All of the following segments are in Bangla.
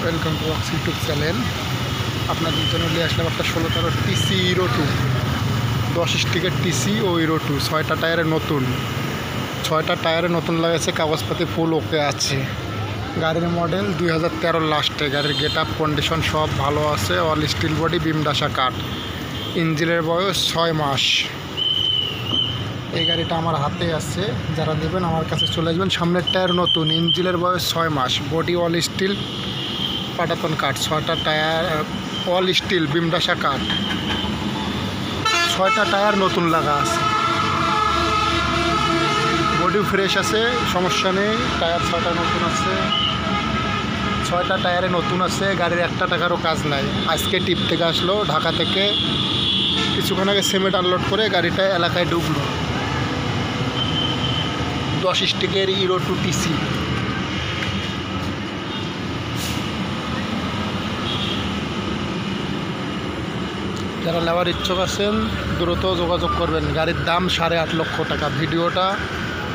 Welcome to wax YouTube channel. আপনাদের জন্য নিয়ে আসলাম একটা 16 টিসি হিরো 2 10 স্টিকের টিসি ও হিরো 2 6টা টায়ারে নতুন, 6টা টায়ারে নতুন লাগাইছে, কাগজপাতি ফুল ওকে আছে। গাড়ির মডেল 2013 লাস্টে। গাড়ির গেট আপ কন্ডিশন সব ভালো আছে। অল স্টিল বডি, বিম ডাসা কাঠ। ইঞ্জিনের বয়স 6 মাস। এই গাড়িটা আমার হাতে আছে, যারা নেবেন আমার কাছে চলে আসবেন। সামনের টায়ার নতুন, ইঞ্জিনের বয়স 6 মাস, বডি অল স্টিল পাটাতন কাঠ, 6টা টায়ার অল স্টিল বিম ডাসা কাঠ, 6টা টায়ার নতুন লাগা আছে। বডি ফ্রেশ আছে, সমস্যা নেই। টায়ার 6টা নতুন আছে, 6টা টায়ারে নতুন আছে। গাড়ির 1 টাকারও কাজ নাই। আজকে টিপ থেকে আসলো, ঢাকা থেকে কিছুক্ষণ আগে সিমেন্ট আনলোড করে গাড়িটা এলাকায় ঢুকলো। 10 স্টিকের হিরো 2 টিসি। যারা নেওয়ার ইচ্ছুক আছেন দ্রুত যোগাযোগ করবেন। গাড়ির দাম 8.5 লক্ষ টাকা। ভিডিওটা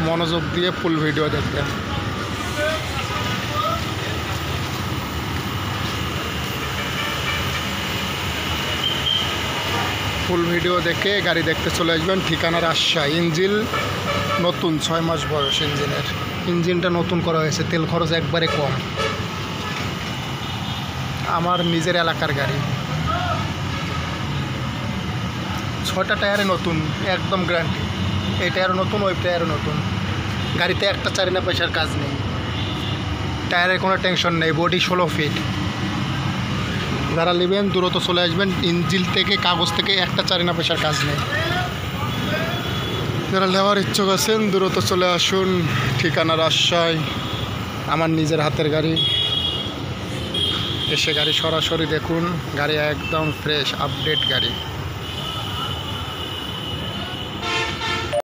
মনোযোগ দিয়ে ফুল ভিডিও দেখবেন। ফুল ভিডিও দেখে গাড়ি দেখতে চলে আসবেন। ঠিকানা রাজশাহী। ইঞ্জিন নতুন, 6 মাস বয়স ইঞ্জিনের। ইঞ্জিনটা নতুন করা হয়েছে, তেল খরচ একবারে কম। আমার নিজের এলাকার গাড়ি। 6টা টায়ারে নতুন, একদম গ্যারান্টি। এই টায়ারও নতুন, ওই টায়ারও নতুন। গাড়িতে একটা 4 আনা পয়সার কাজ নেই, টায়ারের কোনো টেনশন নেই। Body 16 feet. যারা নেবেন দ্রুত চলে আসবেন। ইঞ্জিন থেকে কাগজ থেকে একটা 4 আনা পয়সার কাজ নেই। যারা নেওয়ার ইচ্ছুক আছেন দ্রুত চলে আসুন। ঠিকানা রাজশাহী। আমার নিজের হাতের গাড়ি। এসে গাড়ি সরাসরি দেখুন। গাড়ি একদম ফ্রেশ আপডেট গাড়ি।